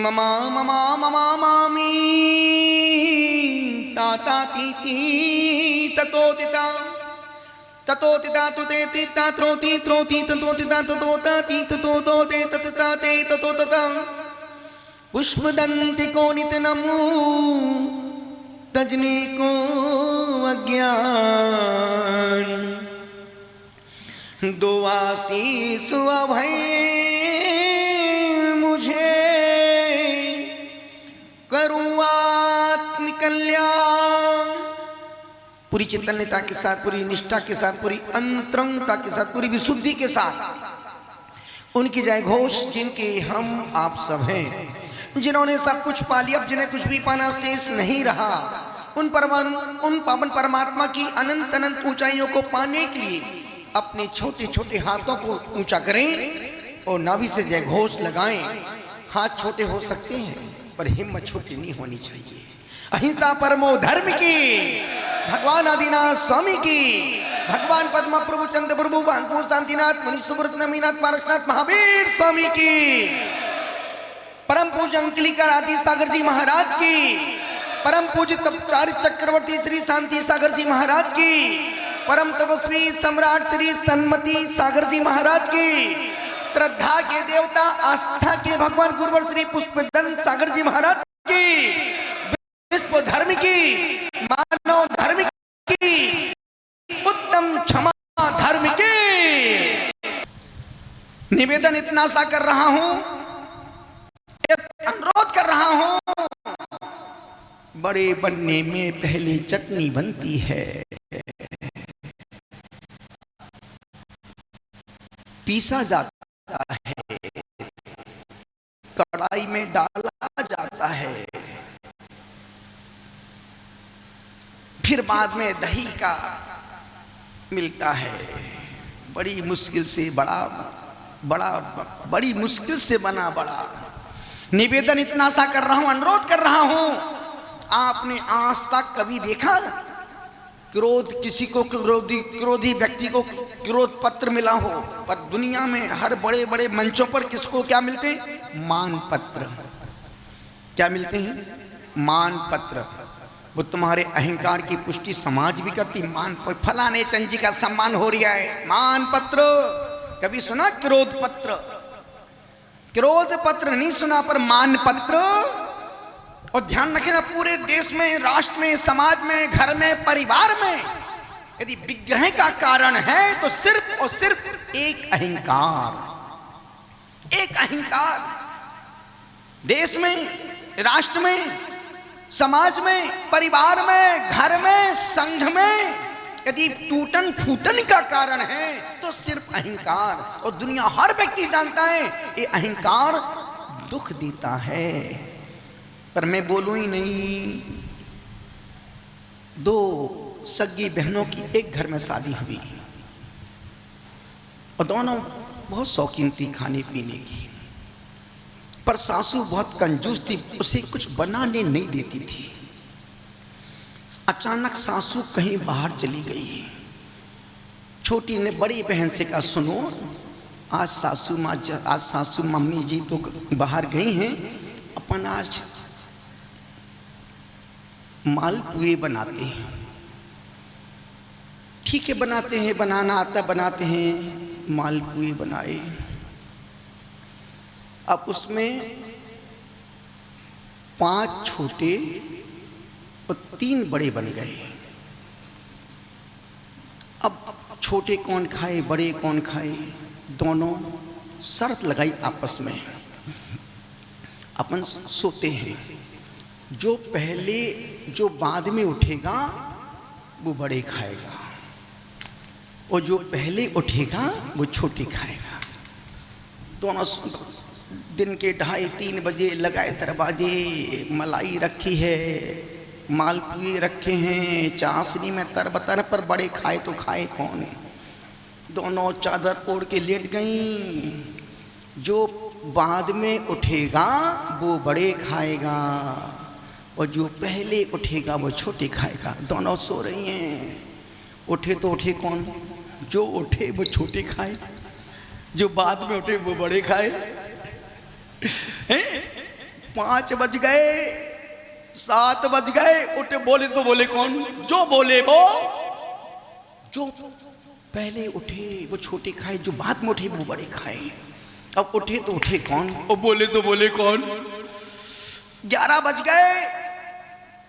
Mama mama mama मामी ताता तीती ततोतिता ततोतिता तुते तिता त्रोति त्रोति ततोतिता ततोता ती ततोतो ते ततता ते ततोतता पुष्पदंति को नितनमु तजने को अज्ञान दो आशीष अभय मुझे करूँ आत्म कल्याण। पूरी चैतन्यता के साथ, पूरी निष्ठा के साथ, पूरी अंतरंगता के साथ, पूरी विशुद्धि के साथ उनकी जय घोष, जिनके हम आप सब हैं, जिन्होंने सब कुछ पा लिया, अब जिन्हें कुछ भी पाना शेष नहीं रहा, उन पावन परमात्मा की अनंत अनंत ऊंचाइयों को पाने के लिए अपने छोटे छोटे हाथों को ऊंचा करें और नाभि से जय घोष लगाएं। हाथ छोटे हो सकते हैं पर हिम्मत छोटी नहीं होनी चाहिए। अहिंसा परमो धर्म की, भगवान आदिनाथ स्वामी की, भगवान पद्मा प्रभु चंद्र प्रभु भानपुर शांतिनाथ मुनि सुब्रत नमीनाथ पारसनाथ महावीर स्वामी की, परम पूज्य अंकलिका आदि सागर जी महाराज की, परम पूज्य तपचार्य चक्रवर्ती श्री शांति सागर जी महाराज की, परम तपस्वी सम्राट श्री सन्मति सागर जी महाराज की, श्रद्धा के देवता आस्था के भगवान गुरुवर श्री पुष्पदंत सागर जी महाराज की, विश्व धर्म की, मानव धर्म की, उत्तम क्षमा धर्म की निवेदन इतना सा कर रहा हूं, अनुरोध कर रहा हूं, बड़े बनने में पहले चटनी बनती है, पीसा जाता है, कढ़ाई में डाला जाता है, फिर बाद में दही का मिलता है। बड़ी मुश्किल से बड़ी मुश्किल से बना बड़ा। निवेदन इतना सा कर रहा हूं, अनुरोध कर रहा हूं, आपने आज तक कभी देखा क्रोध किसी को, क्रोधी व्यक्ति को क्रोध पत्र मिला हो? पर दुनिया में हर बड़े बड़े मंचों पर किसको क्या मिलते हैं? मान पत्र। क्या मिलते हैं? मान पत्र। वो तुम्हारे अहंकार की पुष्टि समाज भी करती। मान पत्र, फलाने चंद जी का सम्मान हो रहा है, मान पत्र। कभी सुना क्रोध पत्र? क्रोध पत्र नहीं सुना, पर मान पत्र। और ध्यान रखना, पूरे देश में, राष्ट्र में, समाज में, घर में, परिवार में यदि विग्रह का कारण है तो सिर्फ और सिर्फ एक अहंकार। एक अहंकार। देश में, राष्ट्र में, समाज में, परिवार में, घर में, संघ में यदि टूटन फूटन का कारण है तो सिर्फ अहंकार। और दुनिया, हर व्यक्ति जानता है ये अहंकार दुख देता है। पर मैं बोलूं ही नहीं। दो सगी बहनों की एक घर में शादी हुई और दोनों बहुत शौकीन थी खाने पीने की, पर सासू बहुत कंजूस थी, उसे कुछ बनाने नहीं देती थी। अचानक सासू कहीं बाहर चली गई। छोटी ने बड़ी बहन से कहा, सुनो, आज सासू मम्मी जी तो बाहर गई हैं, अपन आज मालपुए बनाते हैं। ठीक है, बनाते हैं, बनाना आता, बनाते हैं। मालपुए बनाए। अब उसमें 5 छोटे और 3 बड़े बन गए। अब छोटे कौन खाए, बड़े कौन खाए? दोनों शर्त लगाई आपस में। अपन सोते हैं, जो बाद में उठेगा वो बड़े खाएगा, और जो पहले उठेगा वो छोटे खाएगा। दोनों दिन के 2:30-3 बजे लगाए दरवाजे। मलाई रखी है, मालपुए रखे हैं, चाशनी में तरबतर, पर बड़े खाए तो खाए कौन? दोनों चादर ओढ़ के लेट गई। जो बाद में उठेगा वो बड़े खाएगा, और जो पहले उठेगा वो छोटे खाएगा। दोनों सो रही हैं। उठे तो उठे कौन? जो उठे वो छोटे खाए, जो बाद में उठे वो बड़े खाए। 5 बज गए, 7 बज गए, उठे। बोले तो बोले कौन? जो बोले वो। जो पहले उठे वो छोटे खाए, जो बाद में उठे वो बड़े खाए। अब उठे तो उठे कौन? और बोले तो बोले कौन? 11 बज गए,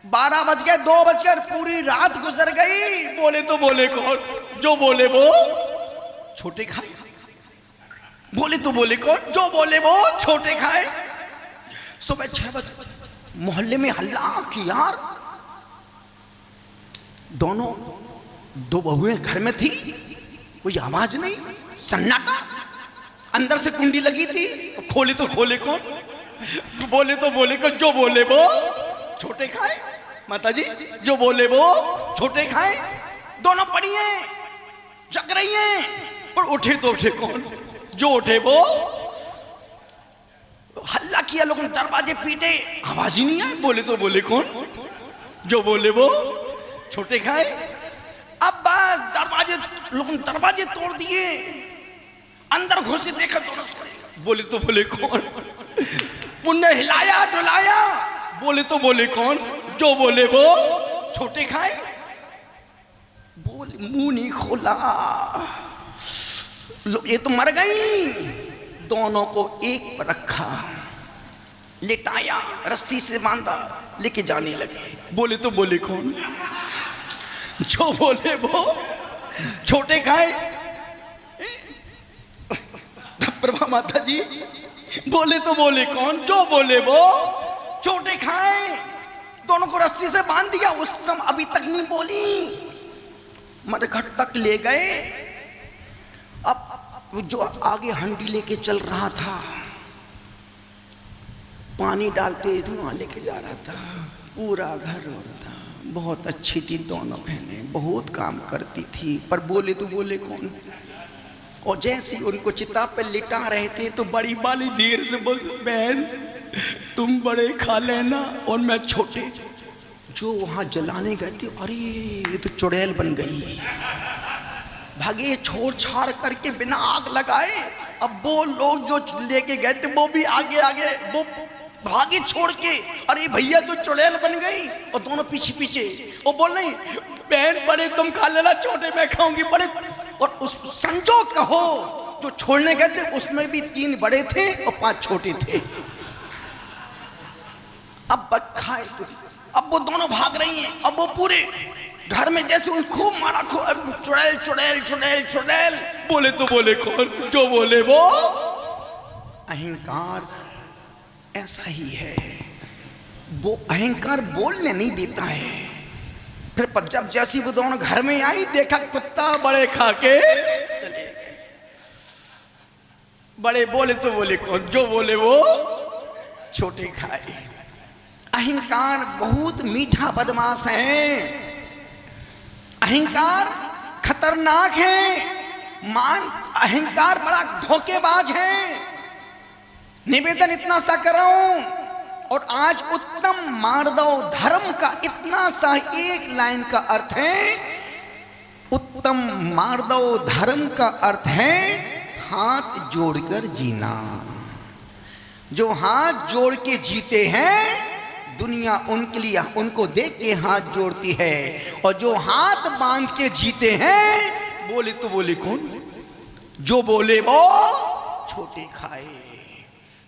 12 बज गए, 2 बज गए, पूरी रात गुजर गई। बोले तो बोले कौन? जो बोले वो छोटे खाए। बोले तो बोले कौन? जो बोले वो छोटे खाए। सुबह 6 बजे मोहल्ले में हल्ला कि यार दोनों 2 बहुएं घर में थी, कोई आवाज नहीं, सन्नाटा। अंदर से कुंडी लगी थी, खोले तो खोले कौन? बोले तो बोले कौन? जो बोले वो छोटे खाए। माता जी, जो बोले वो छोटे खाए। दोनों पड़ी हैं, जग रही हैं, और उठे तो उठे कौन? जो उठे वो। हल्ला किया, लोगों ने दरवाजे पीटे, आवाज ही नहीं आई। बोले तो बोले कौन? जो बोले वो छोटे खाए। अब बस दरवाजे, लोगों ने दरवाजे तोड़ दिए, अंदर घुसे, देखा दोनों सोए। बोले तो बोले कौन? पुण्य हिलाया डुलाया। बोले तो बोले कौन? जो बोले वो छोटे खाए। बोले मुंह नहीं खोला, ये तो मर गई। दोनों को एक पर रखा, लिटाया, रस्सी से बांधा, लेके जाने लगे। बोले तो बोले कौन? जो बोले वो छोटे खाए। प्रभा माता जी, बोले तो बोले कौन? जो बोले वो छोटे खाए। दोनों को रस्सी से बांध दिया। उस समय अभी तक नहीं बोली, मरघट तक ले गए। अब जो आगे हंडी लेके चल रहा था, पानी डालते धुआं लेके जा रहा था, पूरा घर हो रहा था। बहुत अच्छी थी दोनों बहनें, बहुत काम करती थी, पर बोले तो बोले कौन? और जैसे उनको चिता पे लिटा रहे थे तो बड़ी वाली देर से बोल, बहन तुम बड़े खा लेना और मैं छोटे। जो वहां जलाने गए थे, अरे ये तो चुड़ैल बन गई। भागे छोड़ छाड़ करके बिना आग लगाए। अब वो लोग जो लेके गए थे वो भी आगे आगे वो भागे छोड़ के, अरे भैया तो चुड़ैल बन गई। और दोनों पीछे पीछे। और बोल रही, बहन बड़े तुम खा लेना, छोटे मैं खाऊंगी। बड़े। और उस संजोग कहो जो छोड़ने गए थे उसमें भी 3 बड़े थे और 5 छोटे थे। अब खाए तो अब वो दोनों भाग रही हैं। अब वो पूरे घर में जैसे उन खूब मारा, चुड़ैल चुड़ैल चुड़ैल चुड़ैल। बोले तो बोले कौन? जो बोले वो। अहंकार ऐसा ही है, वो अहंकार बोलने नहीं देता है। फिर पर जब जैसी वो दोनों घर में आई, देखा कुत्ता बड़े खा के चले गए। बड़े बोले तो बोले कौन? जो बोले वो छोटे खाए। अहंकार बहुत मीठा बदमाश है, अहंकार खतरनाक है। अहंकार बड़ा धोखेबाज है। निवेदन इतना सा कर रहा हूं, और आज उत्तम मार्दव धर्म का इतना सा एक लाइन का अर्थ है। उत्तम मार्दव धर्म का अर्थ है हाथ जोड़कर जीना। जो हाथ जोड़ के जीते हैं, दुनिया उनके लिए उनको देख के हाथ जोड़ती है। और जो हाथ बांध के जीते हैं, बोले तो बोले कौन? जो बोले वो छोटे खाए।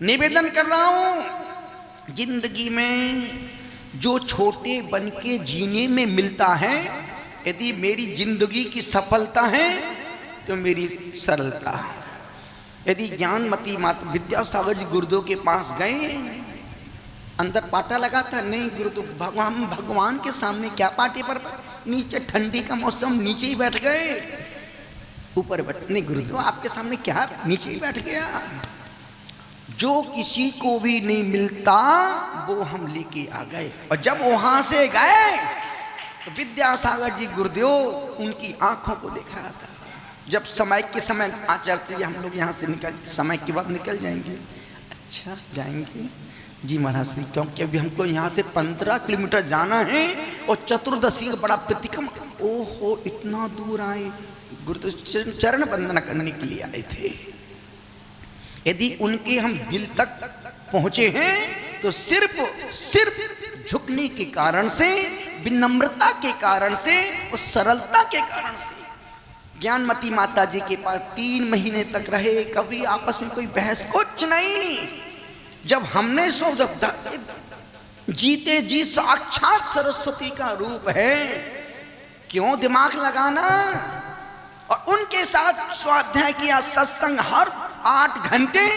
निवेदन कर रहा हूं, जिंदगी में जो छोटे बन के जीने में मिलता है, यदि मेरी जिंदगी की सफलता है तो मेरी सरलता। यदि ज्ञानमती माता विद्यासागर जी गुरुदेव के पास गए, अंदर पाटा लगा था, नहीं गुरुदेव भगवान के सामने क्या पाटे पर, नीचे ठंडी का मौसम, नीचे ही बैठ गए। ऊपर बैठ, नहीं गुरुदेव आपके सामने क्या, नीचे ही बैठ गया। जो किसी को भी नहीं मिलता वो हम लेके आ गए। और जब वहां से गए तो विद्यासागर जी गुरुदेव उनकी आंखों को देख रहा था। जब समय के समय आचार्य से हम लोग यहाँ से निकल, समय के बाद निकल जाएंगे। अच्छा जाएंगे जी महाराज जी, क्योंकि अभी हमको यहाँ से 15 किलोमीटर जाना है और चतुर्दशी का बड़ा प्रतिक्रम। ओहो इतना दूर आए, गुरुदेव चरण वंदना करने के लिए आए थे। यदि उनके हम दिल तक पहुंचे हैं तो सिर्फ झुकने के कारण से, विनम्रता के कारण से और सरलता के कारण से ज्ञानमती माता जी के पास 3 महीने तक रहे। कभी आपस में कोई बहस, कुछ नहीं। जब हमने जीते जी साक्षात सरस्वती का रूप है, क्यों दिमाग लगाना। और उनके साथ स्वाध्याय किया, सत्संग हर 8 घंटे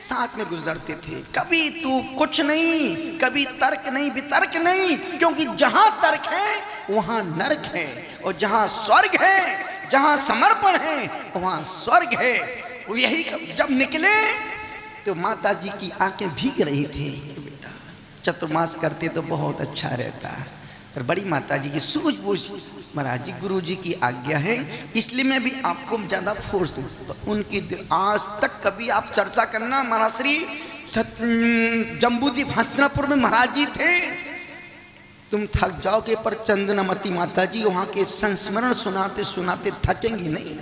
साथ में गुजरते थे। कभी तू कुछ नहीं, कभी तर्क नहीं, वितर्क नहीं, क्योंकि जहां तर्क है वहां नरक है, और जहां स्वर्ग है, जहां समर्पण है वहां स्वर्ग है। वो यही जब निकले तो माता जी की आंखें भीग रही थी। बेटा चतुर्मास करते तो बहुत अच्छा रहता, पर बड़ी माता जी की सूझबूझ, महाराज जी गुरु जी की आज्ञा है, इसलिए मैं भी आपको ज्यादा फोर्स, उनकी आज तक कभी आप चर्चा करना। महाराज श्री जम्बूद्वीप हस्तिनापुर में महाराज जी थे, तुम थक जाओगे, पर चंदनामती माता जी वहां के संस्मरण सुनाते सुनाते थकेंगी नहीं।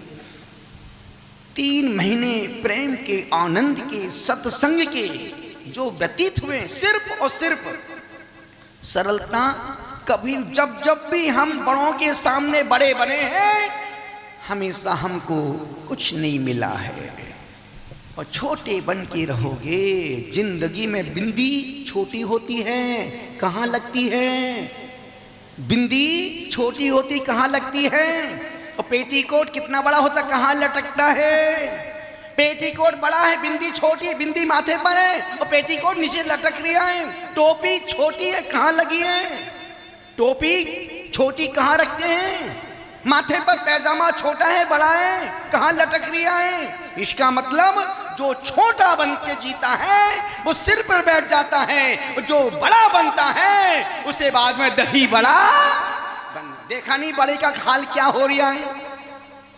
3 महीने प्रेम के, आनंद के, सत्संग के जो व्यतीत हुए, सिर्फ और सिर्फ सरलता। कभी जब भी हम बड़ों के सामने बड़े बने हैं, हमेशा हमको कुछ नहीं मिला है, और छोटे बन के रहोगे। जिंदगी में बिंदी छोटी होती है, कहाँ लगती है? बिंदी छोटी होती कहाँ लगती है? और पेटीकोट कितना बड़ा होता, कहाँ लटकता है? पेटीकोट बड़ा है, बिंदी छोटी, बिंदी माथे पर है और पेटीकोट नीचे लटक रही है। टोपी छोटी है, कहाँ लगी है? टोपी छोटी कहाँ रखते हैं? माथे पर। पैजामा छोटा है, बड़ा है, कहाँ लटक रहा है? इसका मतलब जो छोटा बन के जीता है वो सिर पर बैठ जाता है, जो बड़ा बनता है उसे बाद में दही बड़ा देखा नहीं। बड़े का हाल क्या हो रहा है?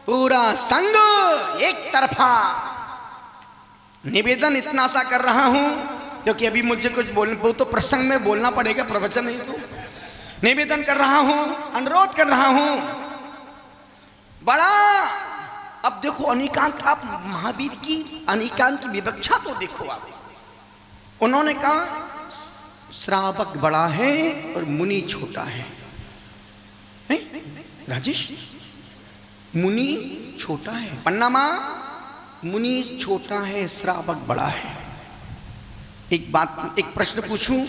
पूरा संग एक तरफा। निवेदन इतना सा कर रहा हूं क्योंकि अभी मुझे कुछ बोलना, तो प्रसंग में बोलना पड़ेगा, प्रवचन नहीं। तो निवेदन कर रहा हूं, अनुरोध कर रहा हूं, बड़ा। अब देखो अनिकांत, आप महावीर की अनिकांत की विवक्षा तो देखो आप। उन्होंने कहा श्रावक बड़ा है और मुनि छोटा है। राजेश, मुनि छोटा है, पन्ना मां, मुनि छोटा है, श्रावक बड़ा है। एक बात, एक प्रश्न पूछूं,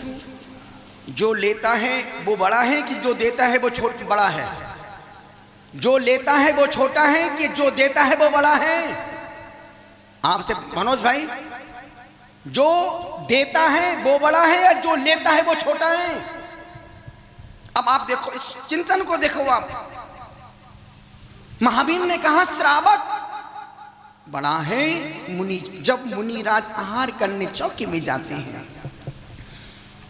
जो लेता है वो बड़ा है कि जो देता है वो छोटा बड़ा है? जो लेता है वो छोटा है कि जो देता है वो बड़ा है? आपसे मनोज भाई, जो देता है वो बड़ा है या जो लेता है वो छोटा है? अब आप देखो, इस चिंतन को देखो आप। महावीर ने कहा श्रावक बड़ा है, मुनि। जब मुनि राज आहार करने चौकी में जाते हैं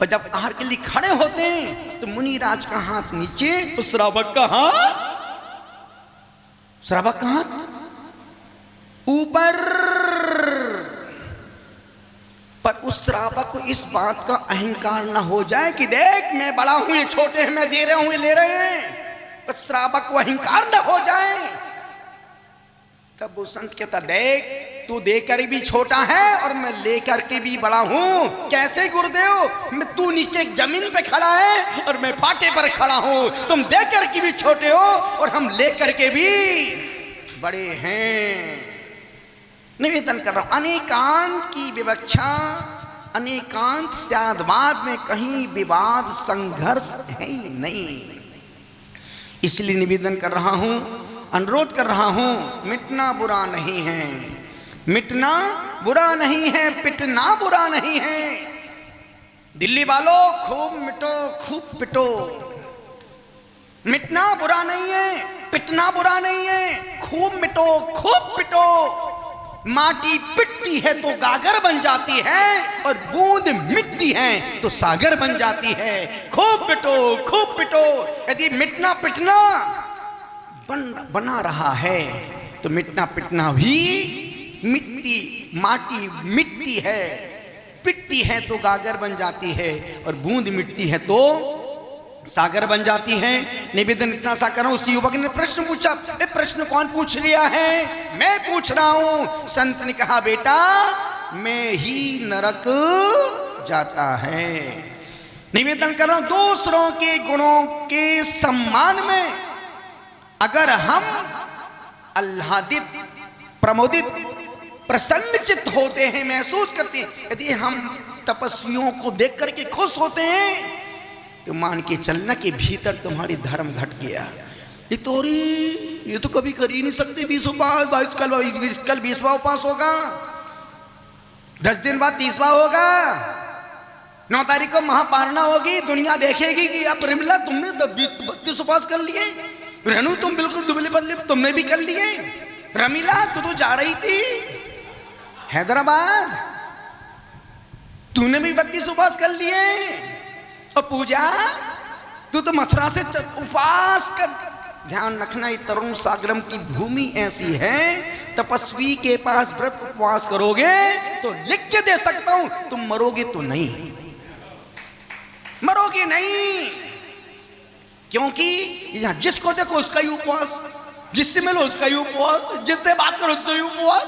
और जब आहार के लिए खड़े होते हैं तो मुनि राज का हाथ नीचे, तो श्रावक का हाथ, श्रावक का हाथ ऊपर। पर उस श्रावक को इस बात का अहंकार ना हो जाए कि देख मैं बड़ा हूं, ये छोटे हैं, मैं दे रहा हूं, ये ले रहे हैं। पर श्रावक को अहंकार ना हो जाए, तब वो संत कहता देख तू देकर भी छोटा है और मैं लेकर के भी बड़ा हूं। कैसे गुरुदेव? मैं, तू नीचे जमीन पे खड़ा है और मैं फाटे पर खड़ा हूं। तुम देकर के भी छोटे हो और हम लेकर के भी बड़े हैं। निवेदन कर रहा हूं, अनेकांत की विवक्षा, अनेकांत स्यादवाद में कहीं विवाद संघर्ष है ही नहीं। इसलिए निवेदन कर रहा हूं, अनुरोध कर रहा हूं, मिटना बुरा नहीं है, मिटना बुरा नहीं है, पिटना बुरा नहीं है। दिल्ली वालों खूब मिटो, खूब पिटो। मिटना बुरा नहीं है, पिटना बुरा नहीं है, खूब मिटो, खूब पिटो। माटी पिटती है तो गागर बन जाती है और बूंद मिटती है तो सागर बन जाती है। खूब पिटो, खूब पिटो। यदि मिटना पिटना बना रहा है तो मिटना पिटना भी मिट्टी, माटी मिटती है, पिटती है तो गागर बन जाती है और बूंद मिटती है तो सागर बन जाती है। निवेदन इतना सा करो। उस युवक ने प्रश्न पूछा, ये प्रश्न कौन पूछ लिया है? मैं पूछ रहा हूं। संत ने कहा बेटा मैं ही नरक जाता है। निवेदन कर रहा हूं, दूसरों के गुणों के सम्मान में अगर हम आह्लादित, प्रमोदित, प्रसन्नचित होते हैं, महसूस करते हैं, यदि हम तपस्वियों को देख करके खुश होते हैं, तो मान के चलना के भीतर तुम्हारी धर्म घट गया। ये तो कभी कर ही नहीं सकते 20 उपवास, 22 कल 20वां उपवास होगा, 10 दिन बाद 30वां होगा, 9 तारीख को महापारणा होगी, दुनिया देखेगी कि अब रिमला तुमने 32 उपवास कर लिए, रेणु तुम बिल्कुल दुबले बदले तुमने भी कर लिए, रमीला तू तो जा रही थी हैदराबाद, तूने भी 32 उपवास कर लिए, और पूजा तू तो मथुरा से उपवास कर। ध्यान रखना, ये तरुण सागरम की भूमि ऐसी है, तपस्वी के पास व्रत उपवास करोगे तो लिख के दे सकता हूं, तुम मरोगे तो नहीं, मरोगे नहीं, क्योंकि यहां जिसको देखो उसका ही उपवास, जिससे मिलो उसका ही उपवास, जिससे बात करो उसका ही उपवास,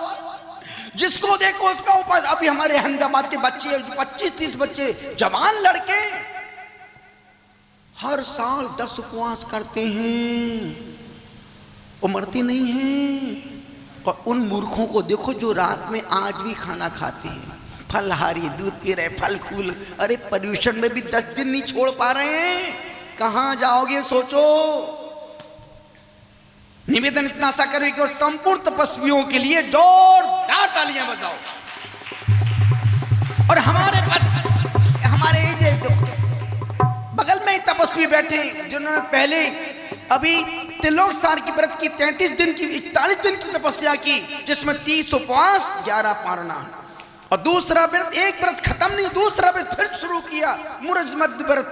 जिसको देखो उसका उपवास। अभी हमारे अहमदाबाद के बच्चे 25-30 बच्चे, जवान लड़के हर साल 10 उपवास करते हैं, वो मरते नहीं हैं। और उन मूर्खों को देखो जो रात में आज भी खाना खाते हैं, फलहारी, दूध पी रहे, फल फूल, अरे पर्यूषण में भी 10 दिन नहीं छोड़ पा रहे हैं, कहां जाओगे सोचो। निवेदन इतना सा करें कि संपूर्ण तपस्वियों के लिए जोरदार तालियां बजाओ। और हमारे बगल में ही तपस्वी बैठे जिन्होंने पहले अभी त्रिलोकसार की व्रत की 33 दिन की 41 दिन की तपस्या की, जिसमें 30 उपवास 11 पारणा, और दूसरा व्रत, एक व्रत खत्म नहीं, दूसरा व्रत फिर शुरू किया, मुरजमद व्रत,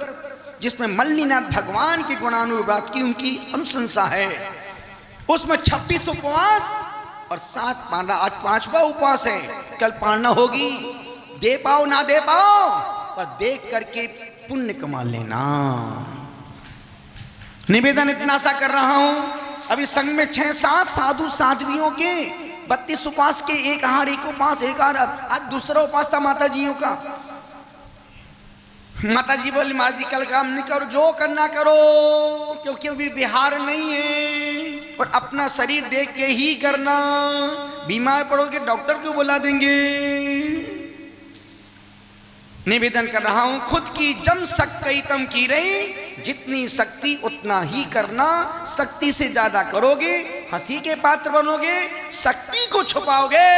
जिसमें मल्लीनाथ भगवान की गुणानुवाद की उनकी अनुशंसा है। उसमें 26 उपवास और 7 पारणा, आज 5वां उपवास है, कल पारणा होगी, दे पाओ ना दे पाओ, पर देख करके पुण्य कमा लेना। निवेदन इतना सा कर रहा हूं, अभी संघ में 6-7 साधु साध्वियों के 32 उपवास के, एक आहार, एक उपवास, एक आहार, आज दूसरा उपवास था माता जियों का। माता जी बोली, माता जी कल काम नहीं करो, जो करना करो, क्योंकि अभी बिहार नहीं है, और अपना शरीर देख के ही करना, बीमार पड़ोगे डॉक्टर को बुला देंगे। निवेदन कर रहा हूं, खुद की जम शक्ति तम की रही, जितनी शक्ति उतना ही करना, शक्ति से ज्यादा करोगे हंसी के पात्र बनोगे, शक्ति को छुपाओगे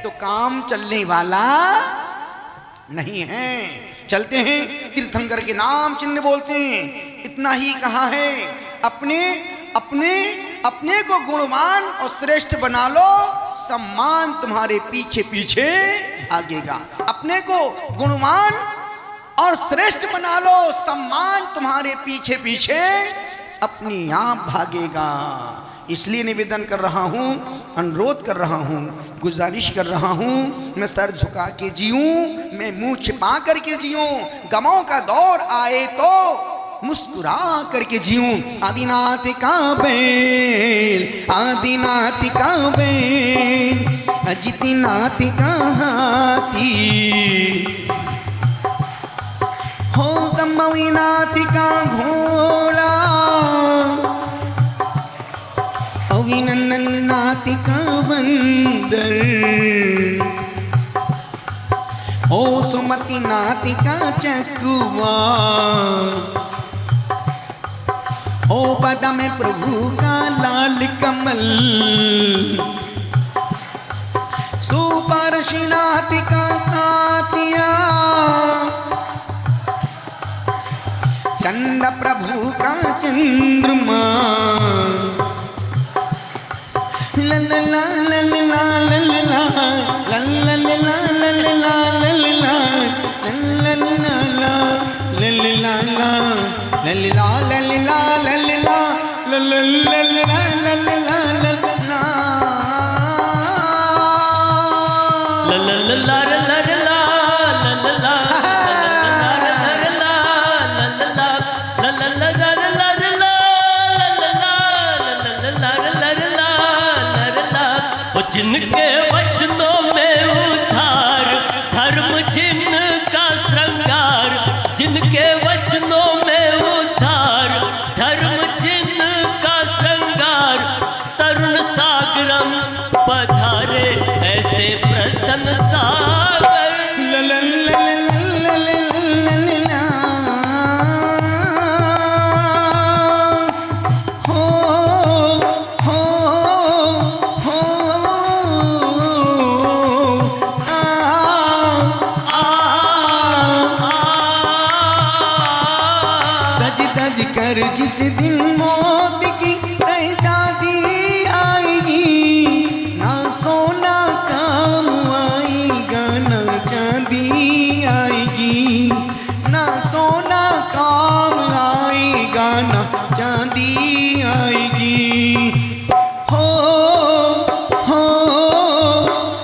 तो काम चलने वाला नहीं है। चलते हैं तीर्थंकर के नाम चिन्ह बोलते हैं, इतना ही कहा है, अपने अपने अपने को गुणवान और श्रेष्ठ बना लो, सम्मान तुम्हारे पीछे पीछे भागेगा। अपने को गुणवान और श्रेष्ठ बना लो, सम्मान तुम्हारे पीछे पीछे अपने आप भागेगा। इसलिए निवेदन कर रहा हूं, अनुरोध कर रहा हूं, गुजारिश कर रहा हूं, मैं सर झुका के जीऊं, मैं मुंह छिपा करके जीऊं, गमों का दौर आए तो मुस्कुरा करके जीऊं। आदिनाथ का बेल, आदिनाथ का बेल, अजितनाथ का हाथी, हो संभवीनाथ का घोड़ा, अभिनंदननाथ का बंदर, ओ सुमतिनाथ का चकुआ, ओ पद में प्रभु का लाल कमल, सुपर्शिनाथ का साथिया, चंद प्रभु का चंद्रमा, ललला ललला ललला ललला ललला ललला ललला ललला ललला ललला ललला ललला जिनके वचनों में उधार, धर्म जिनका मौत की शहजादी आएगी, ना सोना काम आएगा ना चांदी आएगी, ना सोना काम आएगा ना चांदी आएगी। हो हो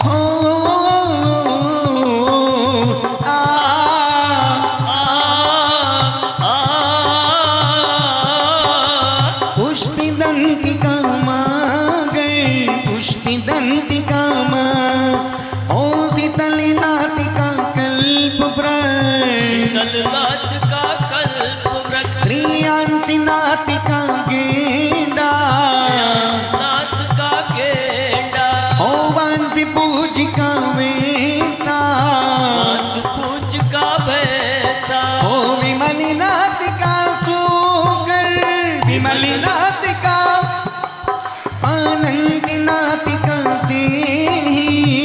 हो आ पुष्पिदंतिका माँ गए पुष्पिदंतिका माँ, ओ शीतलनाथिका कल्प शीतलनाथ का कल्प वृक्ष, श्रीयांसिनाथिका गेंदा, नाथ का गेंडा, ओ वांसी पूजिका वेता, वास पूज का भैसा, ओ विमलनाथिका सुगर, विमलनाथिका अनंतनाथिका से,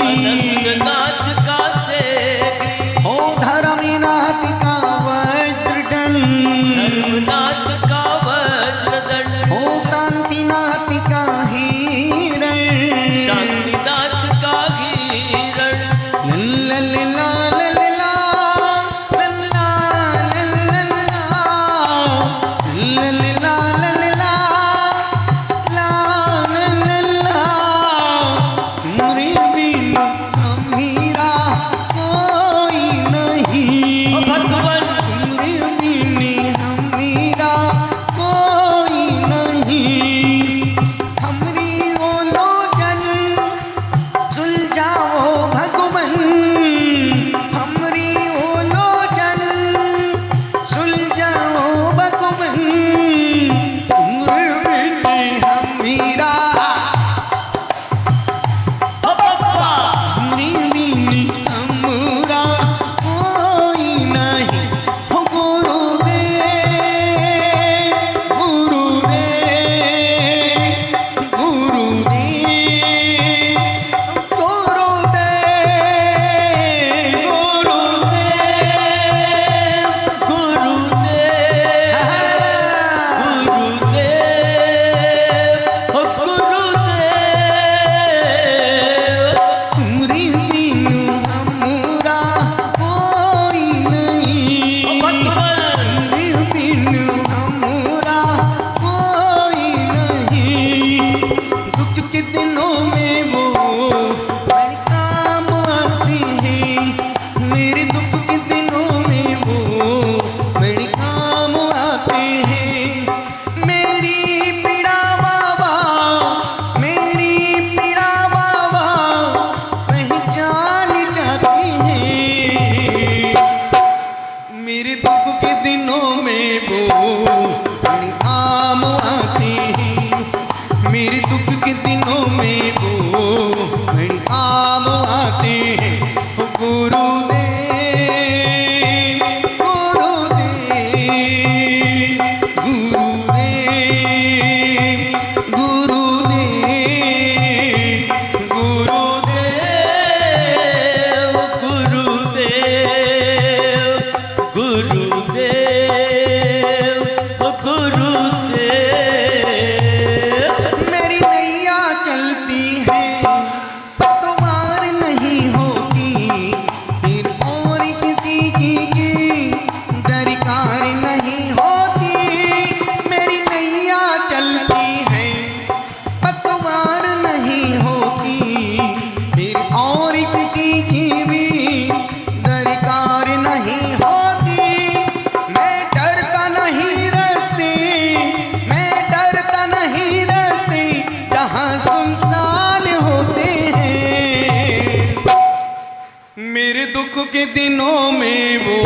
अनंतनाथ का से, ओ धर्मनाथिका वज्रदंड, धर्मनाथ का वज्रदंड, ओ शांतिनाथिका हिरण, शांतिनाथ का हिरण, लल्ला लल्ला लल्ला लल्ला लल्ला लल्ला लल्ला, मेरे बिना मेरा कोई नहीं, ओ भगवान मेरे बिना मेरा कोई नहीं, हमरी ओलो जन सुलझाओ भगवन, हमरी ओलो जन सुलझाओ भगवन, मेरे बिना मेरा ओ बाबा, मेरे बिना मेरा कोई नहीं। हो गुरुदेव गुरुदेव गुरुदेव गुरुदेव गुरुदेव, गुरुदेव, गुरुदेव, ओ गुरुदेव, तुमरे बिनु हमारा कोई नहीं, ओ भगवान तुमरे बिनु हमारा कोई नहीं, दुख के दिनों में वो मेरे काम आते हैं, मेरे दुख के दिनों में वो मेरे काम आते हैं, मेरी पीड़ा बाबा, मेरी पीड़ा बाबा पहचान जाते हैं, मेरे दुख के दिनों में वो मेरे काम आते हैं, मेरे दुख के दिनों में वो मेरे काम आते हैं। ओ गुरुदेव गुरुदेव गुरुदेव गुरुदेव गुरुदेव, गुरुदेव, गुरुदेव, गुरुदेव, ओ गुरुदेव, मेरी नैया चलती है पतवार नहीं होती, फिर और किसी की दरकार नहीं होती, मेरी नैया चलती है पतवार नहीं होती, फिर और किसी की भी दरकार नहीं होती, मैं डरता नहीं रास्ते, मैं डरता नहीं रास्ते जहाँ सुनसान होते हैं, मेरे दुख के दिनों में वो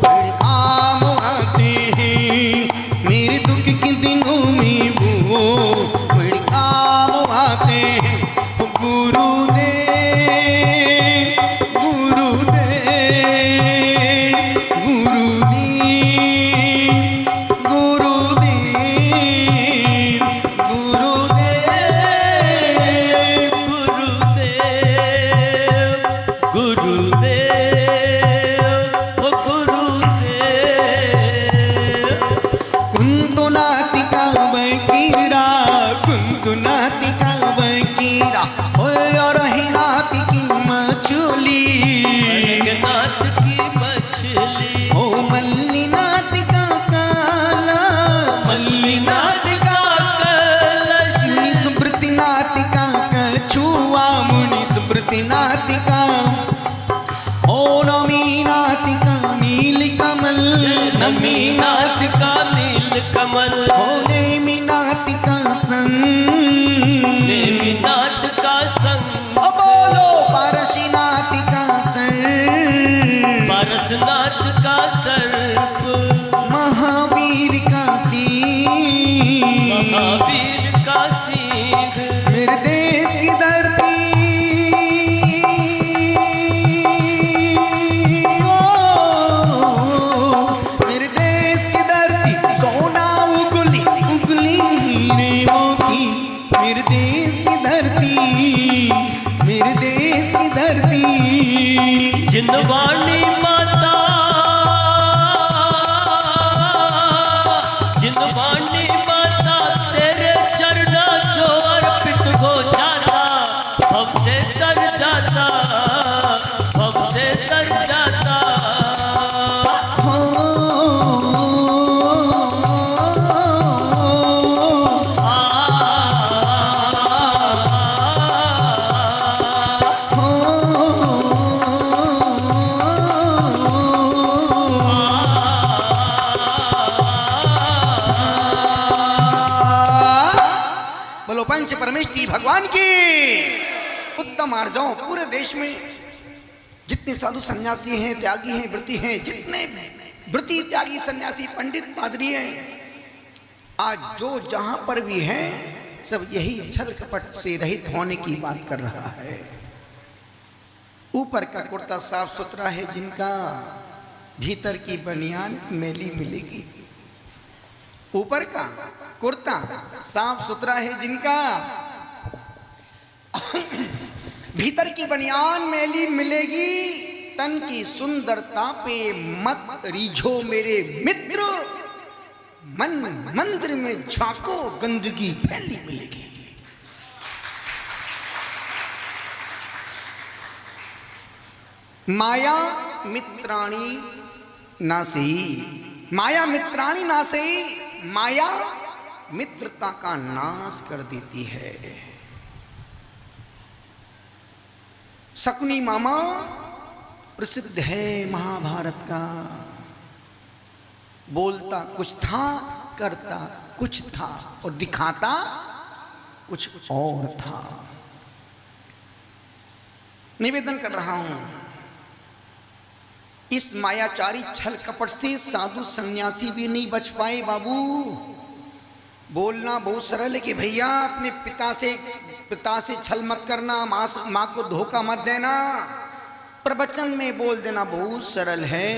मेरे काम आते हैं, मेरे दुख के दिनों में वो मेरे काम आते हैं। ओ गुरुदेव गुरुदेव गुरुदेव गुरुदेव गुरुदेव गुरुदेव, गुरुदेव, ओ गुरुदेव, वकीरा गुनगुनाती का वकीरा और हिलाती की मछली नाथ की मछली ओ मल्लीनाथ का काला मल्लीनाथ का कलश मुनि सुब्रतीनाथ का कछुआ मुनि सुब्रतीनाथ का ओ नमीनाथ का नील कमल नमीनाथ का नील कमल ओ नेमिनाथ का संग नेमिनाथ का संग ओ बोलो पारसीनाथ का सर पारसनाथ का सर्प महावीर का सिंह महावीर का सिंह मेरे देश की धरती मेरे देश की धरती सोना उगली उगली हीरे मोती मेरे देश की धरती मेरे देश की धरती जिंदवानी माता जिंदवानी माता तेरे चरणा जो अर्पित हो जाता हमसे तर जाता हमसे तर जाता बोलो पंच परमेष्ठी भगवान की उत्तम आर्जाओं पूरे देश में जितने साधु सन्यासी हैं त्यागी हैं व्रती हैं जितने व्रती त्यागी सन्यासी पंडित पादरी हैं आज जो जहां पर भी हैं सब यही छल कपट से रहित होने की बात कर रहा है। ऊपर का कुर्ता साफ सुथरा है जिनका भीतर की बनियान मैली मिलेगी। ऊपर का कुर्ता साफ सुथरा है जिनका भीतर की बनियान मैली मिलेगी। तन की सुंदरता पे मत रीझो मेरे मित्र मन मंदिर में झांको गंदगी फैली मिलेगी। माया मित्राणी नासी माया मित्राणी नासी माया मित्रता का नाश कर देती है। शकुनी मामा प्रसिद्ध है महाभारत का। बोलता कुछ था करता कुछ था और दिखाता कुछ और था। निवेदन कर रहा हूं इस मायाचारी छल कपट से साधु सन्यासी भी नहीं बच पाए बाबू। बोलना बहुत सरल है कि भैया अपने पिता से छल मत करना, माँ को धोखा मत देना। प्रवचन में बोल देना बहुत सरल है,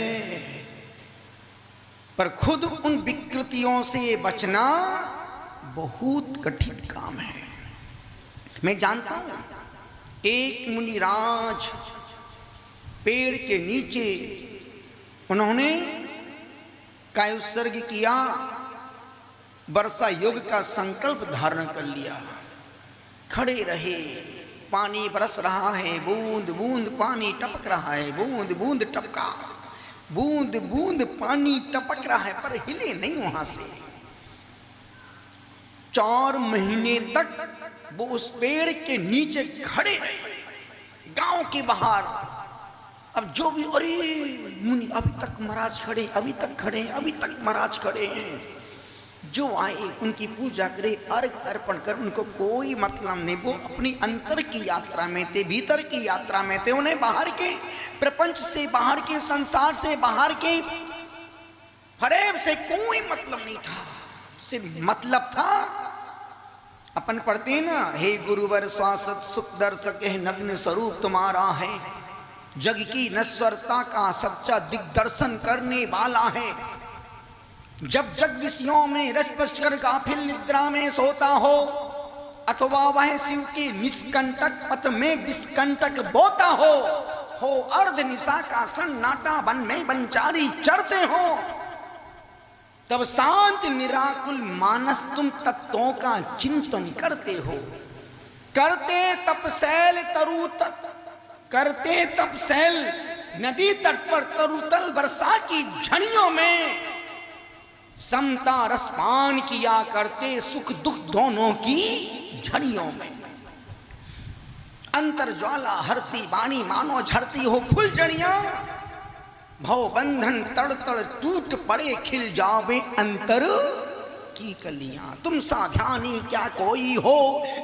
पर खुद उन विकृतियों से बचना बहुत कठिन काम है। मैं जानता हूं एक मुनिराज पेड़ के नीचे उन्होंने कायोत्सर्ग किया, वर्षा योग का संकल्प धारण कर लिया। खड़े रहे, पानी बरस रहा है, बूंद बूंद पानी टपक रहा है, बूंद बूंद टपका, बूंद बूंद पानी टपक रहा है, पर हिले नहीं वहां से। 4 महीने तक वो उस पेड़ के नीचे खड़े रहे, गांव के बाहर। अब जो भी, अरे मुनि अभी तक महाराज खड़े, अभी तक खड़े, अभी तक महाराज खड़े हैं। जो आए उनकी पूजा करे, अर्घ अर्पण कर, उनको कोई मतलब नहीं। वो अपनी अंतर की यात्रा में थे, भीतर की यात्रा में थे। उन्हें बाहर के प्रपंच से, बाहर के संसार से, बाहर के फरेब से कोई मतलब नहीं था। सिर्फ मतलब था, अपन पढ़ते हैं ना, हे गुरुवर स्वासत सुख दर्शक नग्न स्वरूप तुम्हारा है, जग की नश्वरता का सच्चा दिग्दर्शन करने वाला है। जब जग विषयों में रच बच कर गाफिल निद्रा में सोता हो, अथवा वह शिव के निष्कंटक पथ में विष्कंटक बोता हो अर्ध निशा का सन्नाटा वन में वनचारी चढ़ते हो, तब शांत निराकुल मानस तुम तत्वों का चिंतन करते हो। करते तपशैल तरु करते तपशैल नदी तट पर तरुतल वर्षा की झड़ियों में समता रसपान किया करते सुख दुख दोनों की झड़ियों में। अंतर ज्वाला हरती बाणी मानो झड़ती हो फुल जड़ियां, भव बंधन तड़ तड़ टूट पड़े खिल जावे अंतर की कलियां। तुम सा ध्यानी क्या कोई हो,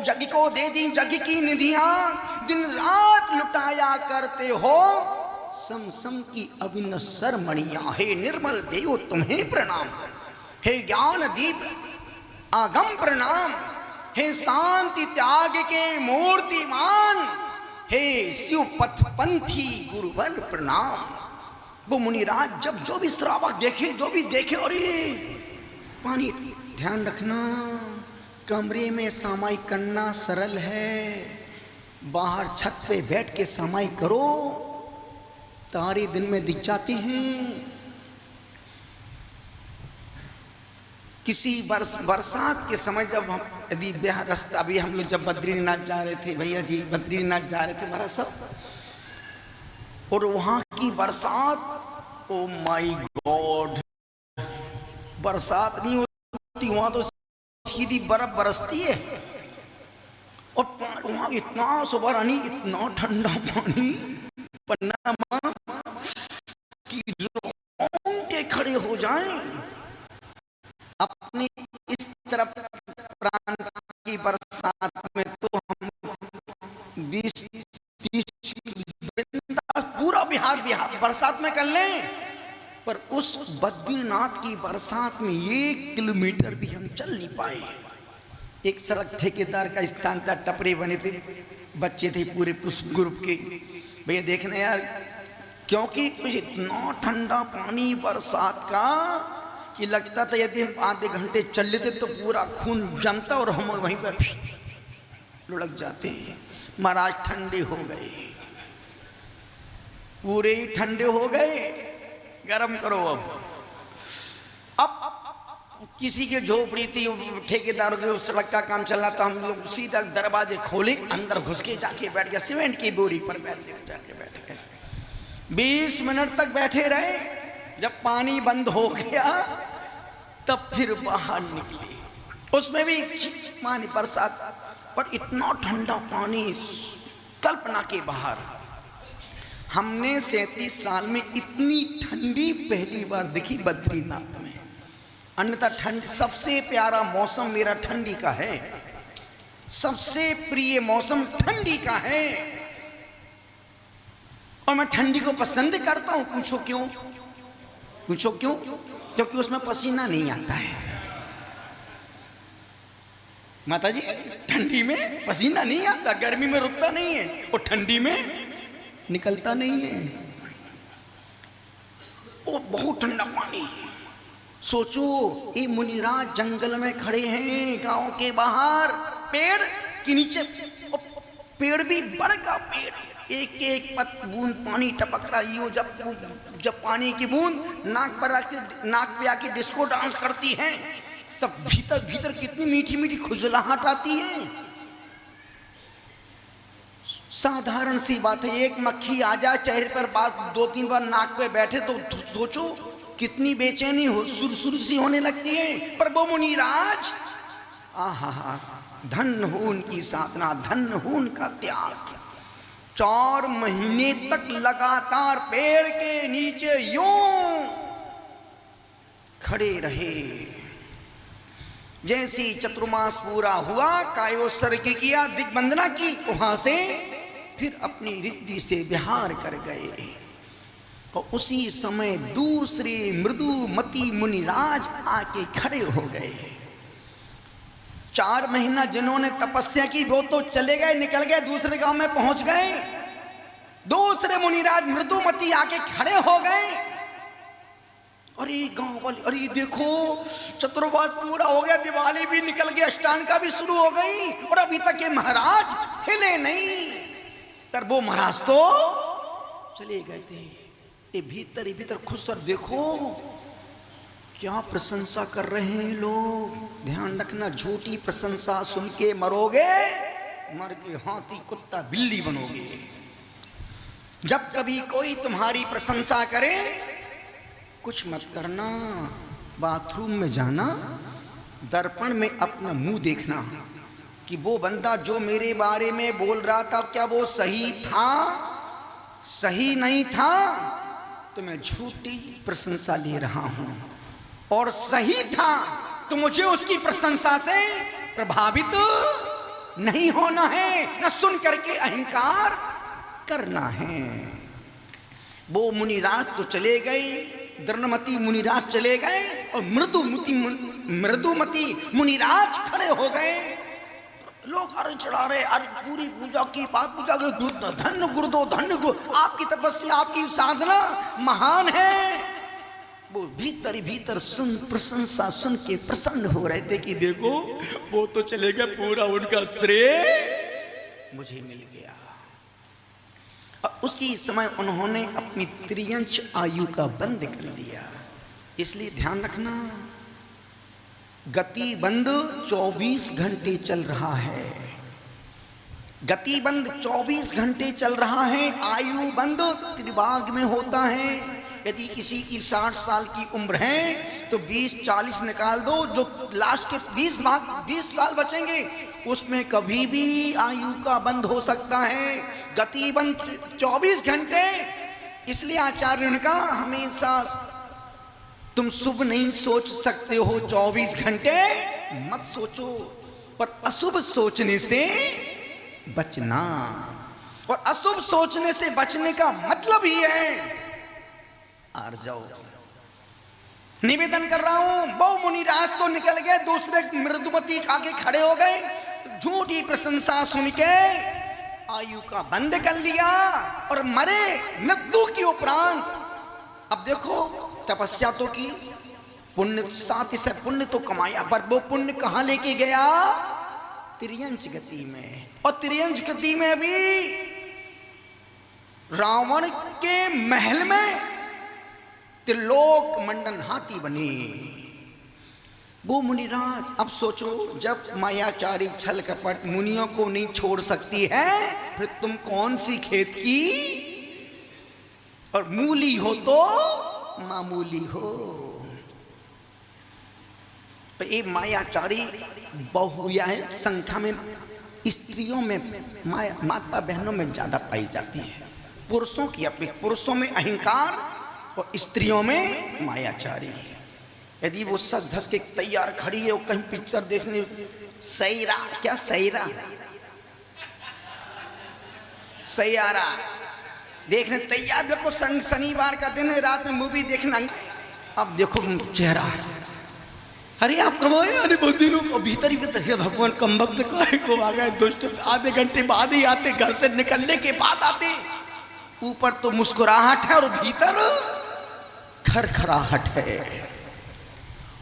जग को दे दी जग की निधियां, दिन रात लुटाया करते हो सम सम की अविनश्वर मणियां। हे निर्मल देव तुम्हें प्रणाम, हे ज्ञान दीप आगम प्रणाम, हे शांति त्याग के मूर्तिमान, हे शिव पथ पंथी गुरुवर प्रणाम। वो मुनिराज जब जो भी श्रावक देखे, जो भी देखे, और ये पानी ध्यान रखना, कमरे में सामायिक करना सरल है, बाहर छत पे बैठ के सामायिक करो, तारे दिन में दिख जाते हैं। किसी बरसात के समय जब हम यदि रास्ता, अभी हम लोग जब बद्रीनाथ जा रहे थे, भैया जी बद्रीनाथ जा रहे थे हमारा सब, और वहां की बरसात, ओ माय गॉड, बरसात नहीं होती वहां तो सीधी बर्फ बरसती है। और वहां इतना सुबह रानी, इतना ठंडा पानी, पन्ना की रोंगटे खड़े हो जाएं। अपने इस तरफ प्रांत की बरसात में तो हम 20-30 पूरा बिहार बरसात में कर लें, पर उस बद्रीनाथ की बरसात में 1 किलोमीटर भी हम चल नहीं पाए। एक सड़क ठेकेदार का स्थान था, टपरे बने थे, बच्चे थे पूरे ग्रुप के, भैया देखना यार, क्योंकि इतना ठंडा पानी बरसात का कि लगता था यदि हम आधे घंटे चल लेते तो पूरा खून जमता और हम वहीं पर लुढ़क जाते हैं। महाराज ठंडे हो गए, पूरे ही ठंडे हो गए। गरम करो अब किसी के झोपड़ी थी, ठेकेदार के उस सड़क का काम चल रहा था, हम लोग सीधा दरवाजे खोले, अंदर घुस के जाके बैठ गया, सीमेंट की बोरी पर जाके बैठ गए। 20 मिनट तक बैठे रहे, जब पानी बंद हो गया तब फिर बाहर निकले। उसमें भी पानी बरसात, पर इतना ठंडा पानी कल्पना के बाहर। हमने 37 साल में इतनी ठंडी पहली बार देखी बद्रीनाथ में। अन्यथा ठंड, सबसे प्यारा मौसम मेरा ठंडी का है, सबसे प्रिय मौसम ठंडी का है, और मैं ठंडी को पसंद करता हूं। पूछो क्यों? पूछो क्यों? क्योंकि उसमें पसीना नहीं आता है। माता जी, ठंडी में पसीना नहीं आता, गर्मी में रुकता नहीं है, और ठंडी में निकलता नहीं है। वो बहुत ठंडा पानी। सोचो, ये मुनिराज जंगल में खड़े हैं, गांव के बाहर पेड़ के नीचे, पेड़ भी बड़ का पेड़, एक एक बूंद पानी टपक रही हो। जब पानी की बूंद नाक पे आके डिस्को डांस करती है, तब भीतर भीतर कितनी मीठी मीठी खुजलाहट आती है। साधारण सी बात है, एक मक्खी आ जाए चेहरे पर, बात 2-3 बार नाक पे बैठे तो सोचो कितनी बेचैनी हो, सुरसुर सी होने लगती है। पर वो मुनिराज, आहा, धन हो उनकी साधना, धन हो उनका त्याग। 4 महीने तक लगातार पेड़ के नीचे यूं खड़े रहे। जैसी चतुर्मास पूरा हुआ, कायोत्सर्ग किया, दिग्वंदना की, वहां से फिर अपनी रिद्धि से विहार कर गए। और उसी समय दूसरे मृदुमती मुनिराज आके खड़े हो गए। 4 महीना जिन्होंने तपस्या की वो तो चले गए, निकल गए, दूसरे गांव में पहुंच गए। दूसरे मुनिराज मृदुमती आके खड़े हो गए। अरे गांव वाले, अरे देखो चतुर्मास पूरा हो गया, दिवाली भी निकल गई, अष्टांगा भी शुरू हो गई, और अभी तक ये महाराज हिले नहीं। पर वो महाराज तो चले गए थे। ये भीतर खुश, और देखो क्या प्रशंसा कर रहे हैं लोग। ध्यान रखना, झूठी प्रशंसा सुन के मरोगे, मर के हाथी कुत्ता बिल्ली बनोगे। जब कभी कोई तुम्हारी प्रशंसा करे, कुछ मत करना, बाथरूम में जाना, दर्पण में अपना मुंह देखना कि वो बंदा जो मेरे बारे में बोल रहा था क्या वो सही था, सही नहीं था, तो मैं झूठी प्रशंसा ले रहा हूं, और सही था तो मुझे उसकी प्रशंसा से प्रभावित नहीं होना है, न सुन करके अहंकार करना है। वो मुनिराज तो चले गए, द्रौपदी मुनिराज चले गए, और मृदुमती मुनिराज खड़े हो गए। लोग अरे चढ़ा रहे, अरे पूरी पूजा की बात, पूजा के धन्य गुरुदो, धन्य गुरु, आपकी तपस्या, आपकी साधना महान है। वो भीतर ही भीतर सुन प्रशंसा सुन के प्रसन्न हो रहे थे कि देखो वो तो चले गए, पूरा उनका श्रेय मुझे मिल गया। और उसी समय उन्होंने अपनी त्रियंश आयु का बंद कर लिया। इसलिए ध्यान रखना, गति बंद 24 घंटे चल रहा है, गति बंद 24 घंटे चल रहा है। आयु बंद त्रिभाग में होता है। यदि किसी की 60 साल की उम्र है तो 20-40 निकाल दो, जो लास्ट के 20 साल बचेंगे उसमें कभी भी आयु का बंद हो सकता है। गति बंद 24 घंटे। इसलिए आचार्य ने कहा हमेशा तुम शुभ नहीं सोच सकते हो, 24 घंटे मत सोचो, पर अशुभ सोचने से बचना। और अशुभ सोचने से बचने का मतलब ही है आर जाओ। निवेदन कर रहा हूं, बहु मुनिराज तो निकल गए, दूसरे मृदुमती आगे खड़े हो गए, झूठी प्रशंसा सुन के आयु का बंद कर लिया और मरे मृत्यु के उपरांत। अब देखो, तपस्या तो की, पुण्य साथ ही से पुण्य तो कमाया, पर वो पुण्य कहां लेके गया? त्रियंश गति में। और त्रियंश गति में भी रावण के महल में त्रिलोक मंडन हाथी बने वो मुनिराज। अब सोचो, जब मायाचारी छल कपट मुनियों को नहीं छोड़ सकती है, फिर तुम कौन सी खेत की और मूली हो तो मामूली हो। तो ये मायाचारी बहुया है, संख्या में स्त्रियों में माता बहनों में ज्यादा पाई जाती है। पुरुषों की अपेक्षा पुरुषों में अहंकार और स्त्रियों में मायाचारी। यदि वो सज धज के तैयार खड़ी है, वो कहीं पिक्चर देखने, सैरा, क्या सैरा, सैयारा देखने तैयार, देखो शनिवार का दिन है, रात में मूवी देखना। अब देखो चेहरा, अरे आप कमाए, अरे बहुत दिनों भीतर ही भीतर भगवान कम वक्त को आ गए, दुष्ट आधे घंटे बाद ही आते, घर से निकलने के बाद आते। ऊपर तो मुस्कुराहट है और भीतर खरखराहट है।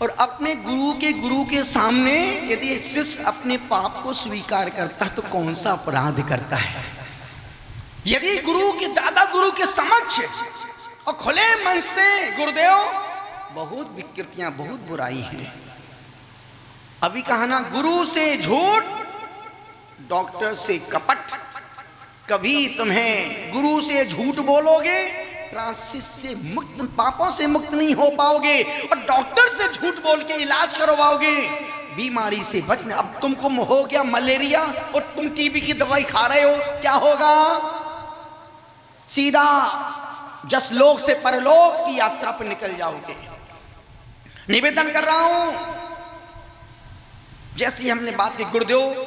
और अपने गुरु के सामने यदि शिष्य अपने पाप को स्वीकार करता है तो कौन सा अपराध करता है। यदि गुरु के दादा गुरु के समक्ष और खुले मन से गुरुदेव, बहुत विकृतियां, बहुत बुराई हैं। अभी कहा ना, गुरु से झूठ, डॉक्टर से कपट। कभी तुम्हें गुरु से झूठ बोलोगे, प्रायश्चित से मुक्त, पापों से मुक्त नहीं हो पाओगे, और डॉक्टर से झूठ बोल के इलाज करवाओगे, बीमारी से बचने। अब तुमको हो गया मलेरिया और तुम टीबी की दवाई खा रहे हो, क्या होगा? सीधा जसलोक से परलोक की यात्रा पर निकल जाओगे। निवेदन कर रहा हूं, जैसी हमने बात की, गुरुदेव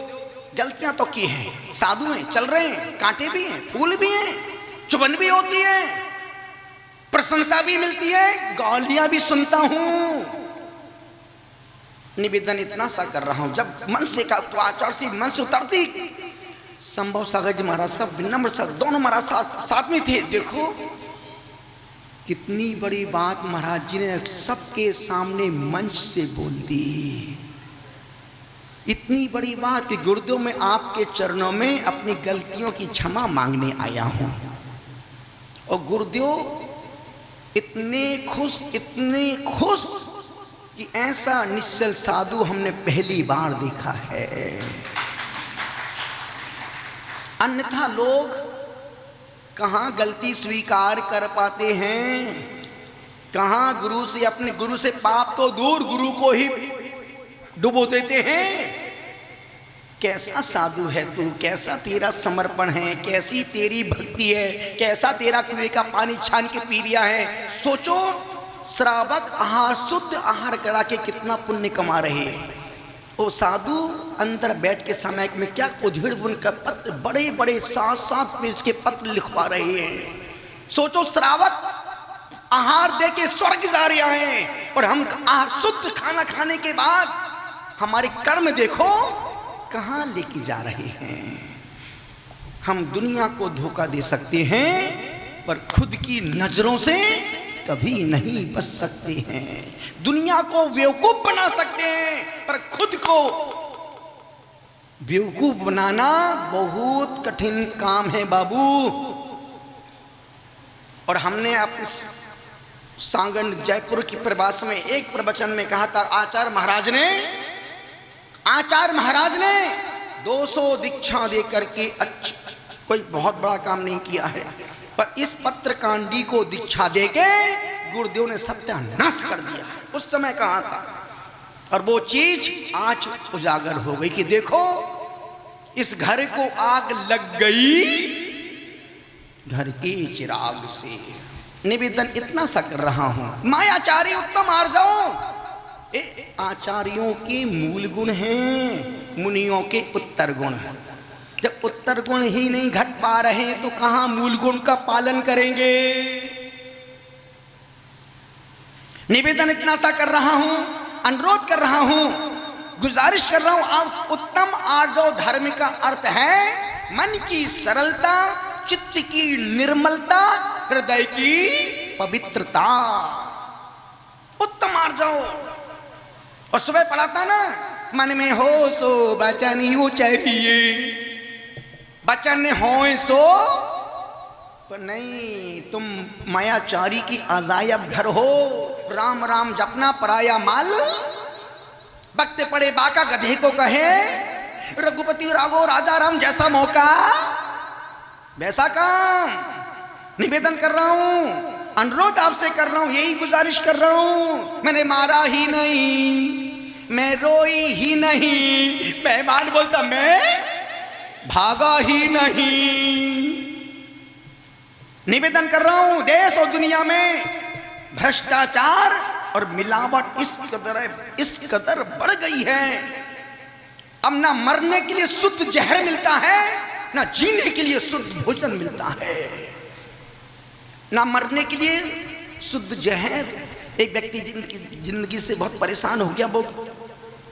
गलतियां तो की हैं, साधु हैं, चल रहे हैं, कांटे भी हैं, फूल भी हैं, चुभन भी होती है, प्रशंसा भी मिलती है, गालियां भी सुनता हूं। निवेदन इतना सा कर रहा हूं, जब मन से का तो आचार से मन से उतरती, संभव सागर जी महाराज सब विनम्र सब दोनों महाराज साथ में थे। देखो कितनी बड़ी बात महाराज जी ने सबके सामने मंच से बोल दी। इतनी बड़ी बात कि गुरुदेव मैं आपके चरणों में अपनी गलतियों की क्षमा मांगने आया हूं। और गुरुदेव इतने खुश कि ऐसा निश्चल साधु हमने पहली बार देखा है। अन्यथा लोग कहाँ गलती स्वीकार कर पाते हैं, कहाँ गुरु से, अपने गुरु से पाप तो दूर, गुरु को ही डुबो देते हैं। कैसा साधु है तू, कैसा तेरा समर्पण है, कैसी तेरी भक्ति है, कैसा तेरा कुएं का पानी छान के पी लिया है। सोचो, श्रावक आहार, शुद्ध आहार करा के कितना पुण्य कमा रहे हैं। वो साधु अंदर बैठ के समय में क्या उधेड़ बुन का पत्र, बड़े बड़े 7-7 पेज के पत्र लिखवा रहे हैं। सोचो, श्रावक आहार दे के स्वर्ग जा रहे हैं और हम आहार शुद्ध खाना खाने के बाद हमारे कर्म देखो कहाँ लेके जा रहे हैं। हम दुनिया को धोखा दे सकते हैं पर खुद की नजरों से कभी नहीं बच सकते हैं। दुनिया को बेवकूफ बना सकते हैं पर खुद को बेवकूफ बनाना बहुत कठिन काम है बाबू। और हमने अपने सांगन जयपुर की प्रवास में एक प्रवचन में कहा था, आचार्य महाराज ने 200 दीक्षा दे करके कोई बहुत बड़ा काम नहीं किया है, पर इस पत्रकांडी को दीक्षा देके गुरुदेव ने सत्यानाश कर दिया। उस समय कहा था और वो चीज आज उजागर हो गई कि देखो इस घर को आग लग गई घर के चिराग से। निवेदन इतना सा कर रहा हूं, मायाचारी उत्तम आर्जव आचार्यों के मूल गुण हैं, मुनियों के उत्तर गुण। जब उत्तर गुण ही नहीं घट पा रहे हैं तो कहां मूल गुण का पालन करेंगे। निवेदन इतना सा कर रहा हूं, अनुरोध कर रहा हूं, गुजारिश कर रहा हूं। आप उत्तम आर्जव धर्म का अर्थ है मन की सरलता, चित्त की निर्मलता, हृदय की पवित्रता। उत्तम आर्जव। और सुबह पढ़ा था ना, मन में हो सो बचन ही चाहिए, बचन हो सो। पर नहीं, तुम मायाचारी की अजायब घर हो। राम राम जपना पराया माल, बकते पड़े बाका गधे को कहे, रघुपति राघो राजा राम जैसा मौका वैसा काम। निवेदन कर रहा हूं, अनुरोध आपसे कर रहा हूं, यही गुजारिश कर रहा हूं। मैंने मारा ही नहीं, मैं रोई ही नहीं, मेहमान बोलता मैं भागा ही नहीं। निवेदन कर रहा हूं, देश और दुनिया में भ्रष्टाचार और मिलावट इस कदर बढ़ गई है। अब ना मरने के लिए शुद्ध जहर मिलता है, ना जीने के लिए शुद्ध भोजन मिलता है। ना मरने के लिए शुद्ध जहर। एक व्यक्ति जिंदगी से बहुत परेशान हो गया, वो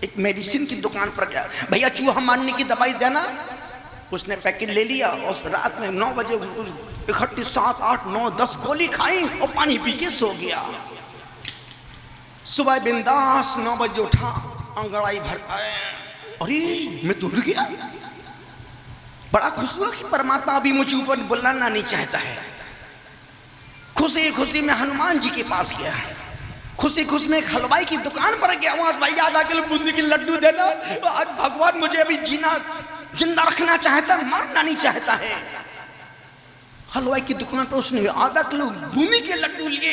एक मेडिसिन की दुकान पर गया, भैया चूहा मारने की दवाई देना। उसने पैकेट ले लिया और रात में 9 बजे इकट्ठी 7, 8, 9, 10 गोली खाई और पानी पी के सो गया। सुबह बिंदास 9 बजे उठा, अंगड़ाई भर पाए, अरे मैं दूर गया। बड़ा खुश हुआ कि परमात्मा अभी मुझे ऊपर बुलाना नहीं चाहता है। खुशी खुशी में हनुमान जी के पास गया, खुशी खुशी में एक हलवाई की दुकान पर गया। वहां भाई आधा किलो बूंदी की लड्डू देना, आज भगवान मुझे अभी जिंदा रखना चाहता है, मारना नहीं चाहता है। हलवाई की दुकान पर उसने आधा किलो बूंदी के लड्डू लिए,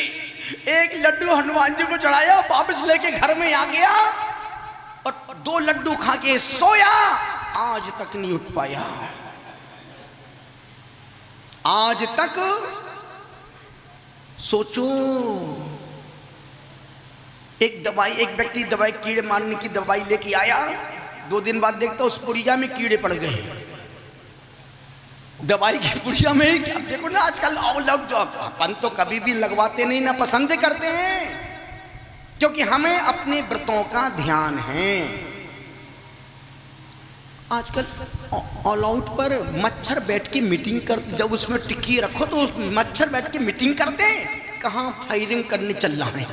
एक लड्डू हनुमान जी को चढ़ाया, वापस लेके घर में आ गया और 2 लड्डू खा के सोया। आज तक नहीं उठ पाया, आज तक। सोचो, एक व्यक्ति दवाई कीड़े मारने की दवाई लेके आया, 2 दिन बाद देखता उस पुड़िया में कीड़े पड़ गए। दवाई की पुड़िया में क्या देखो ना, आजकल लोग जो अपन तो कभी भी लगवाते नहीं, ना पसंद करते हैं, क्योंकि हमें अपने व्रतों का ध्यान है। आजकल ऑल आउट पर मच्छर बैठ के मीटिंग करते, जब उसमें टिक्की रखो तो उस मच्छर बैठ के मीटिंग करते हैं, कहाँ फायरिंग करने चल रहा है।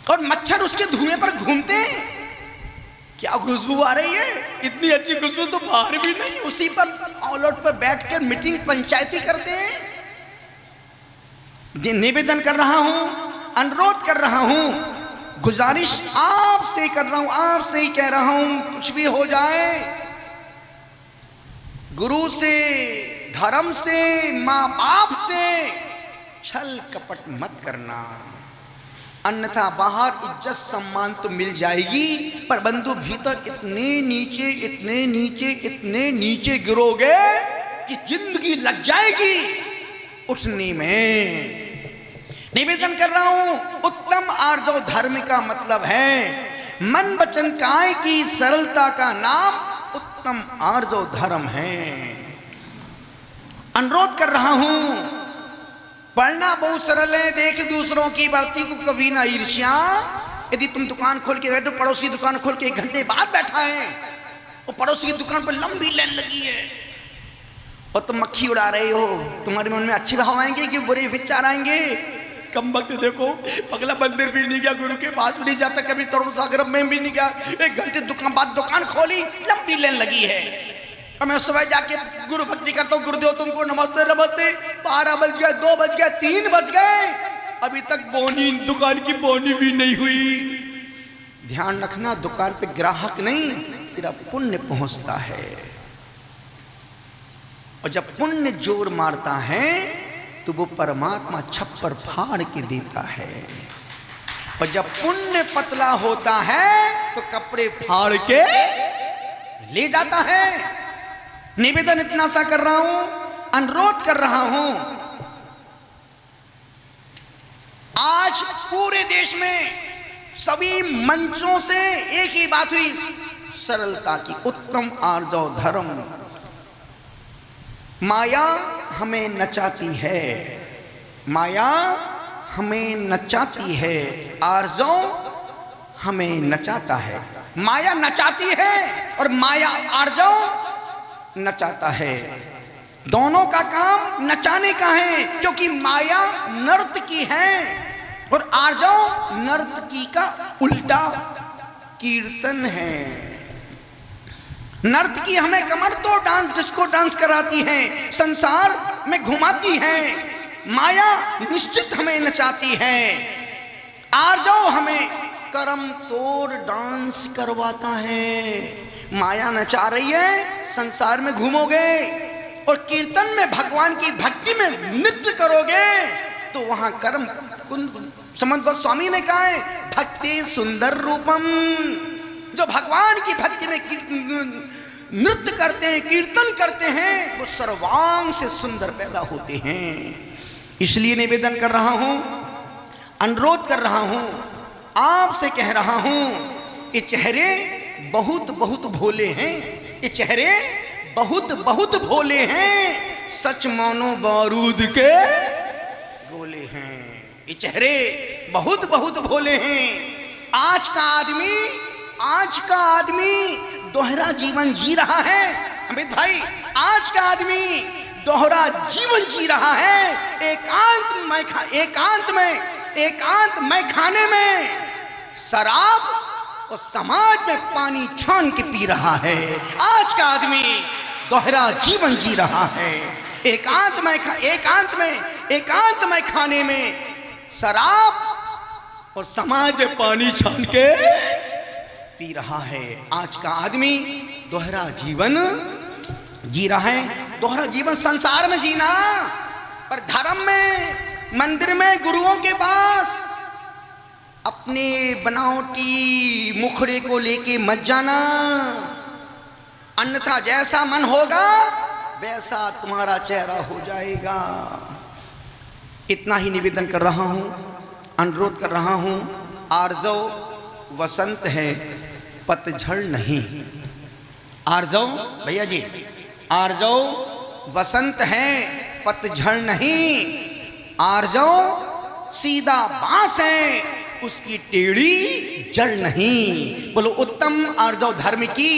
और मच्छर उसके धुएं पर घूमते हैं। क्या खुशबू आ रही है, इतनी अच्छी खुशबू तो बाहर भी नहीं। उसी पर ऑल आउट पर बैठकर मीटिंग पंचायती करते हैं। निवेदन कर रहा हूं, अनुरोध कर रहा हूं, गुजारिश आपसे कर रहा हूं, आपसे ही कह रहा हूं, कुछ भी हो जाए, गुरु से, धर्म से, माँ बाप से छल कपट मत करना, अन्यथा बाहर इज्जत सम्मान तो मिल जाएगी, पर बंधु भीतर इतने नीचे, इतने नीचे, इतने नीचे गिरोगे कि जिंदगी लग जाएगी उठने में। निवेदन कर रहा हूं, उत्तम आर्जव धर्म का मतलब है मन वचन काया की सरलता का नाम उत्तम आर्जव धर्म है। अनुरोध कर रहा हूं, पढ़ना बहुत सरल है, देख दूसरों की बढ़ती को कभी ना ईर्ष्या। यदि तुम दुकान खोल के बैठो, पड़ोसी दुकान खोल के 1 घंटे बाद बैठा है और पड़ोसी की दुकान पर लंबी लाइन लगी है और तुम मक्खी उड़ा रहे हो, तुम्हारे मन में अच्छे भाव आएंगे कि बुरे विचार आएंगे? कम वक्त देखो, पगला मंदिर भी नहीं गया, गुरु के पास भी नहीं जाता, कभी तरुण सागर में भी नहीं गया, 1 घंटे दुकान खोली, लंबी लाइन लगी है। और मैं सुबह जाके गुरु भक्ति करता हूँ, गुरुदेव तुमको नमस्ते नमस्ते, 12 बज गए, 2 बज गए, 3 बज गए, अभी तक बोनी, दुकान की बोनी भी नहीं हुई। ध्यान रखना, दुकान पे ग्राहक नहीं, तेरा पुण्य पहुंचता है, और जब पुण्य जोर मारता है तो वो परमात्मा छप्पर फाड़ के देता है, और जब पुण्य पतला होता है तो कपड़े फाड़ के ले जाता है। निवेदन इतना सा कर रहा हूं, अनुरोध कर रहा हूं, आज पूरे देश में सभी मंचों से एक ही बात हुई, सरलता की, उत्तम आर्जव धर्म। माया हमें नचाती है, माया हमें नचाती है, आर्जव हमें नचाता है। माया नचाती है और माया आर्जव नचाता है। दोनों का काम नचाने का है, क्योंकि माया नर्तकी है और आर्जव नर्तकी का उल्टा कीर्तन है। नर्तकी हमें कमर तो डांस, डिस्को डांस कराती है, संसार में घुमाती है, माया निश्चित हमें नचाती है, आर्जव हमें कर्म तोड़ डांस करवाता है। माया नचा रही है, संसार में घूमोगे और कीर्तन में भगवान की भक्ति में नृत्य करोगे तो वहां कर्म समझ स्वामी ने कहा है, भक्ति सुंदर रूपम। जो भगवान की भक्ति में नृत्य करते हैं, कीर्तन करते हैं, वो सर्वांग से सुंदर पैदा होते हैं। इसलिए निवेदन कर रहा हूं, अनुरोध कर रहा हूं, आपसे कह रहा हूं, ये चेहरे बहुत बहुत भोले हैं, ये चेहरे बहुत बहुत भोले हैं, सच मानो बारूद के गोले हैं। ये चेहरे बहुत बहुत भोले हैं। आज का आदमी दोहरा जीवन जी रहा है अमित भाई, आज का आदमी दोहरा जीवन जी रहा है। एकांत में खाने में शराब और समाज में पानी छान के पी रहा है। आज का आदमी दोहरा जीवन जी रहा है। एकांत में खाने में शराब और समाज में पानी छान के पी रहा है। आज का आदमी दोहरा जीवन जी रहा है। दोहरा जीवन संसार में जीना, पर धर्म में, मंदिर में, गुरुओं के पास अपने बनावटी मुखड़े को लेके मत जाना, अन्यथा जैसा मन होगा वैसा तुम्हारा चेहरा हो जाएगा। इतना ही निवेदन कर रहा हूं, अनुरोध कर रहा हूं। आर्जव वसंत है, पतझड़ नहीं। आर्जव भैया जी, आर्जव वसंत है, पतझड़ नहीं। आर्जव सीधा बांस है, उसकी टेढ़ी जड़ नहीं। बोलो उत्तम आर्जव धर्म की